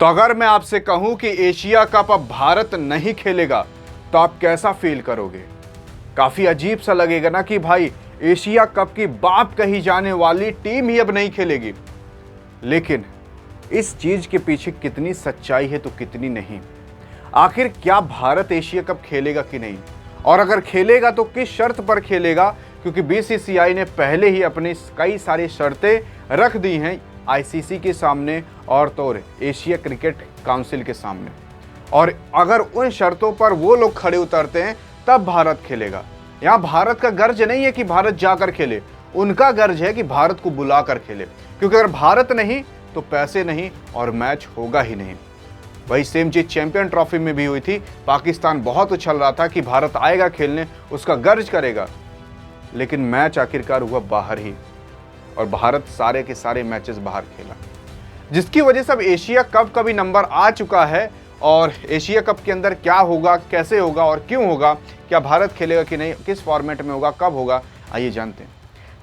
तो अगर मैं आपसे कहूं कि एशिया कप अब भारत नहीं खेलेगा तो आप कैसा फील करोगे? काफी अजीब सा लगेगा ना कि भाई एशिया कप की बाप कही जाने वाली टीम ही अब नहीं खेलेगी। लेकिन इस चीज के पीछे कितनी सच्चाई है तो कितनी नहीं। आखिर क्या भारत एशिया कप खेलेगा कि नहीं, और अगर खेलेगा तो किस शर्त पर खेलेगा? क्योंकि बीसीसीआई ने पहले ही अपनी कई सारी शर्तें रख दी हैं आईसीसी के सामने और तो एशिया क्रिकेट काउंसिल के सामने, और अगर उन शर्तों पर वो लोग खड़े उतरते हैं तब भारत खेलेगा। यहाँ भारत का गर्ज नहीं है कि भारत जाकर खेले, उनका गर्ज है कि भारत को बुलाकर खेले, क्योंकि अगर भारत नहीं तो पैसे नहीं और मैच होगा ही नहीं। वही सेम चीज चैंपियन ट्रॉफी में भी हुई थी। पाकिस्तान बहुत उछल रहा था कि भारत आएगा खेलने, उसका गर्ज करेगा, लेकिन मैच आखिरकार हुआ बाहर ही, और भारत सारे के सारे मैचेस बाहर खेला, जिसकी वजह से अब एशिया कप का भी नंबर आ चुका है। और एशिया कप के अंदर क्या होगा, कैसे होगा और क्यों होगा, क्या भारत खेलेगा कि नहीं, किस फॉर्मेट में होगा, कब होगा, आइए जानते हैं।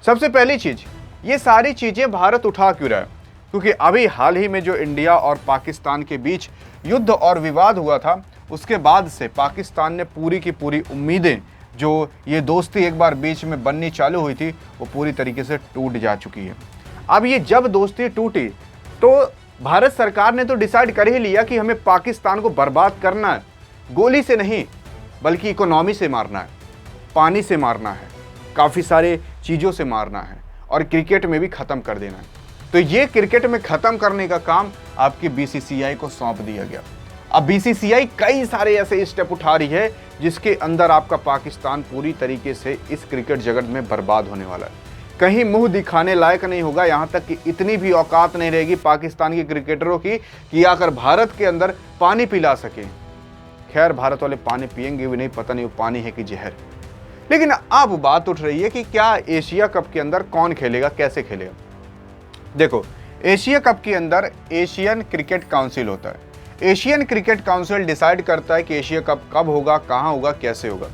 सबसे पहली चीज, ये सारी चीजें भारत उठा क्यों रहा है? क्योंकि अभी हाल ही में जो इंडिया और पाकिस्तान के बीच युद्ध और विवाद हुआ था, उसके बाद से पाकिस्तान ने पूरी की पूरी उम्मीदें, जो ये दोस्ती एक बार बीच में बननी चालू हुई थी, वो पूरी तरीके से टूट जा चुकी है। अब ये जब दोस्ती टूटी तो भारत सरकार ने तो डिसाइड कर ही लिया कि हमें पाकिस्तान को बर्बाद करना है, गोली से नहीं बल्कि इकोनॉमी से मारना है, पानी से मारना है, काफ़ी सारे चीज़ों से मारना है, और क्रिकेट में भी ख़त्म कर देना है। तो ये क्रिकेट में ख़त्म करने का काम आपकी बीसीसीआई को सौंप दिया गया। अब बीसीसीआई कई सारे ऐसे स्टेप उठा रही है जिसके अंदर आपका पाकिस्तान पूरी तरीके से इस क्रिकेट जगत में बर्बाद होने वाला है, कहीं मुंह दिखाने लायक नहीं होगा। यहाँ तक कि इतनी भी औकात नहीं रहेगी पाकिस्तान के क्रिकेटरों की कि आकर भारत के अंदर पानी पिला सके। खैर, भारत वाले पानी पिएंगे भी नहीं, पता नहीं वो पानी है कि जहर। लेकिन अब बात उठ रही है कि क्या एशिया कप के अंदर कौन खेलेगा, कैसे खेलेगा। देखो, एशिया कप के अंदर एशियन क्रिकेट काउंसिल होता है। एशियन क्रिकेट काउंसिल डिसाइड करता है कि एशिया कप कब होगा, कहाँ होगा, कैसे होगा।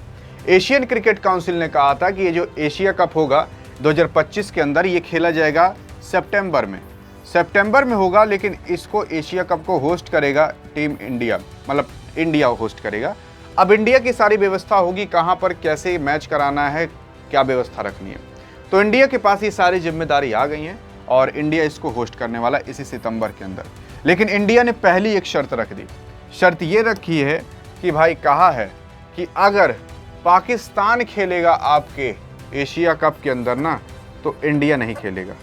एशियन क्रिकेट काउंसिल ने कहा था कि ये जो एशिया कप होगा 2025 के अंदर, ये खेला जाएगा सितंबर में होगा, लेकिन इसको एशिया कप को होस्ट करेगा टीम इंडिया, मतलब इंडिया होस्ट करेगा। अब इंडिया की सारी व्यवस्था होगी, कहाँ पर कैसे मैच कराना है, क्या व्यवस्था रखनी है। तो इंडिया के पास ये सारी जिम्मेदारी आ गई हैं और इंडिया इसको होस्ट करने वाला इसी सितंबर के अंदर। लेकिन इंडिया ने पहली एक शर्त रख दी। शर्त ये रखी है कि भाई, कहा है कि अगर पाकिस्तान खेलेगा आपके एशिया कप के अंदर ना, तो इंडिया नहीं खेलेगा।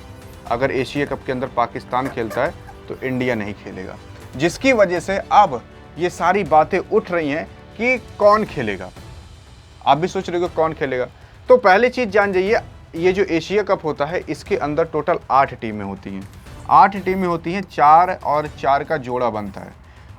अगर एशिया कप के अंदर पाकिस्तान खेलता है तो इंडिया नहीं खेलेगा, जिसकी वजह से अब ये सारी बातें उठ रही हैं कि कौन खेलेगा। आप भी सोच रहे हो कौन खेलेगा। तो पहली चीज़ जान जाइए, ये जो एशिया कप होता है इसके अंदर टोटल 8 टीमें होती हैं। 8 टीमें होती हैं, 4 और 4 का जोड़ा बनता है।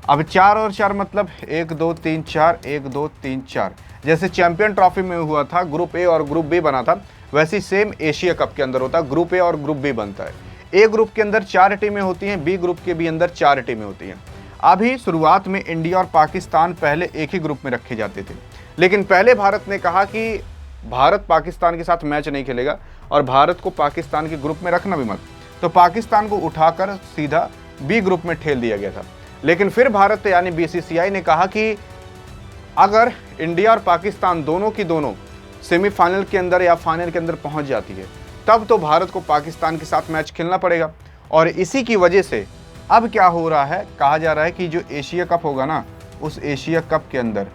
अब 4 और 4 मतलब 1 2 3 4, 1 2 3 4। जैसे चैंपियन ट्रॉफी में हुआ था, ग्रुप ए और ग्रुप बी बना था, वैसे सेम एशिया कप के अंदर होता है, ग्रुप ए और ग्रुप बी बनता है। ए ग्रुप के अंदर 4 टीमें होती हैं, बी ग्रुप के भी अंदर 4 टीमें होती हैं। अभी शुरुआत में इंडिया और पाकिस्तान पहले एक ही ग्रुप में रखे जाते थे, लेकिन पहले भारत ने कहा कि भारत पाकिस्तान के साथ मैच नहीं खेलेगा और भारत को पाकिस्तान के ग्रुप में रखना भी मत। तो पाकिस्तान को उठाकर सीधा बी ग्रुप में ठेल दिया गया था। लेकिन फिर भारत यानी बीसीसीआई ने कहा कि अगर इंडिया और पाकिस्तान दोनों की दोनों सेमीफाइनल के अंदर या फाइनल के अंदर पहुंच जाती है, तब तो भारत को पाकिस्तान के साथ मैच खेलना पड़ेगा। और इसी की वजह से अब क्या हो रहा है, कहा जा रहा है कि जो एशिया कप होगा ना, उस एशिया कप के अंदर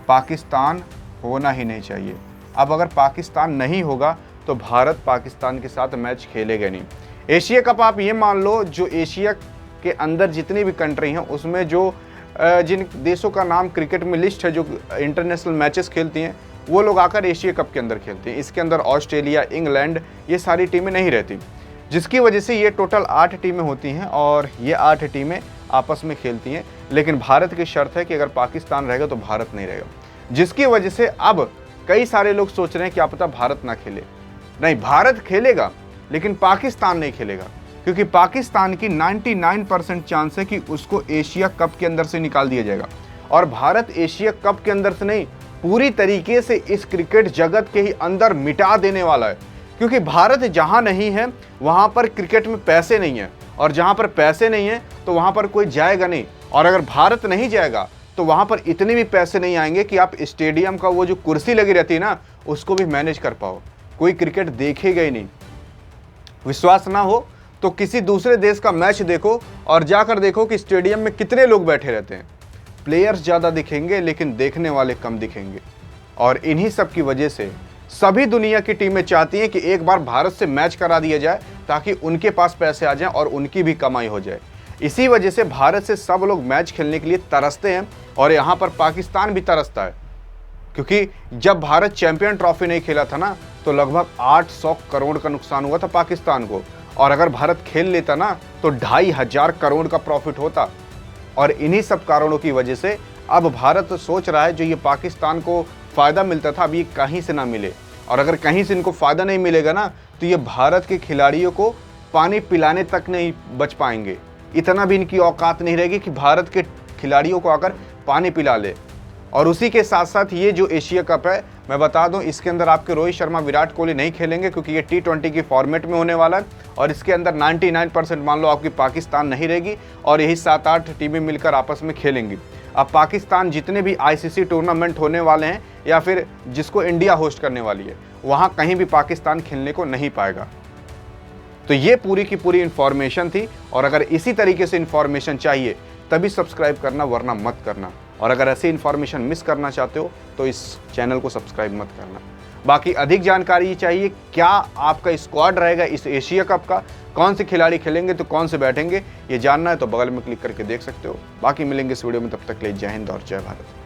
पाकिस्तान होना ही नहीं चाहिए। अब अगर पाकिस्तान नहीं होगा तो भारत पाकिस्तान के साथ मैच खेलेगा नहीं। एशिया कप आप ये मान लो, जो एशिया के अंदर जितनी भी कंट्री हैं उसमें जो जिन देशों का नाम क्रिकेट में लिस्ट है, जो इंटरनेशनल मैचेस खेलती हैं, वो लोग आकर एशिया कप के अंदर खेलते हैं। इसके अंदर ऑस्ट्रेलिया, इंग्लैंड, ये सारी टीमें नहीं रहती, जिसकी वजह से ये टोटल 8 टीमें होती हैं और ये 8 टीमें आपस में खेलती हैं। लेकिन भारत की शर्त है कि अगर पाकिस्तान रहेगा तो भारत नहीं रहेगा, जिसकी वजह से अब कई सारे लोग सोच रहे हैं क्या पता भारत ना खेले। नहीं, भारत खेलेगा लेकिन पाकिस्तान नहीं खेलेगा, क्योंकि पाकिस्तान की 99% चांस है कि उसको एशिया कप के अंदर से निकाल दिया जाएगा। और भारत एशिया कप के अंदर से नहीं, पूरी तरीके से इस क्रिकेट जगत के ही अंदर मिटा देने वाला है। क्योंकि भारत जहां नहीं है वहां पर क्रिकेट में पैसे नहीं है, और जहां पर पैसे नहीं है तो वहां पर कोई जाएगा नहीं। और अगर भारत नहीं जाएगा तो वहां पर इतने भी पैसे नहीं आएंगे कि आप स्टेडियम का वो जो कुर्सी लगी रहती है ना, उसको भी मैनेज कर पाओ। कोई क्रिकेट देखेगा ही नहीं। विश्वास ना हो तो किसी दूसरे देश का मैच देखो और जाकर देखो कि स्टेडियम में कितने लोग बैठे रहते हैं। प्लेयर्स ज़्यादा दिखेंगे लेकिन देखने वाले कम दिखेंगे। और इन्हीं सब की वजह से सभी दुनिया की टीमें चाहती हैं कि एक बार भारत से मैच करा दिया जाए ताकि उनके पास पैसे आ जाएं और उनकी भी कमाई हो जाए। इसी वजह से भारत से सब लोग मैच खेलने के लिए तरसते हैं और यहाँ पर पाकिस्तान भी तरसता है, क्योंकि जब भारत चैंपियन ट्रॉफी नहीं खेला था ना तो लगभग 800 करोड़ का नुकसान हुआ था पाकिस्तान को। और अगर भारत खेल लेता ना तो 2,500 करोड़ का प्रॉफिट होता। और इन्हीं सब कारणों की वजह से अब भारत सोच रहा है जो ये पाकिस्तान को फ़ायदा मिलता था अब ये कहीं से ना मिले। और अगर कहीं से इनको फ़ायदा नहीं मिलेगा ना तो ये भारत के खिलाड़ियों को पानी पिलाने तक नहीं बच पाएंगे। इतना भी इनकी औकात नहीं रहेगी कि भारत के खिलाड़ियों को आकर पानी पिला ले। और उसी के साथ साथ ये जो एशिया कप है, मैं बता दूं इसके अंदर आपके रोहित शर्मा, विराट कोहली नहीं खेलेंगे क्योंकि ये T20 की फॉर्मेट में होने वाला है। और इसके अंदर 99% मान लो आपकी पाकिस्तान नहीं रहेगी और यही 7-8 टीमें मिलकर आपस में खेलेंगी। अब पाकिस्तान जितने भी ICC टूर्नामेंट होने वाले हैं या फिर जिसको इंडिया होस्ट करने वाली है, वहाँ कहीं भी पाकिस्तान खेलने को नहीं पाएगा। तो ये पूरी की पूरी इन्फॉर्मेशन थी। और अगर इसी तरीके से इन्फॉर्मेशन चाहिए तभी सब्सक्राइब करना, वरना मत करना। और अगर ऐसी इन्फॉर्मेशन मिस करना चाहते हो तो इस चैनल को सब्सक्राइब मत करना। बाकी अधिक जानकारी चाहिए, क्या आपका स्क्वाड रहेगा इस एशिया कप का, कौन से खिलाड़ी खेलेंगे तो कौन से बैठेंगे, ये जानना है तो बगल में क्लिक करके देख सकते हो। बाकी मिलेंगे इस वीडियो में, तब तक के लिए जय हिंद और जय भारत।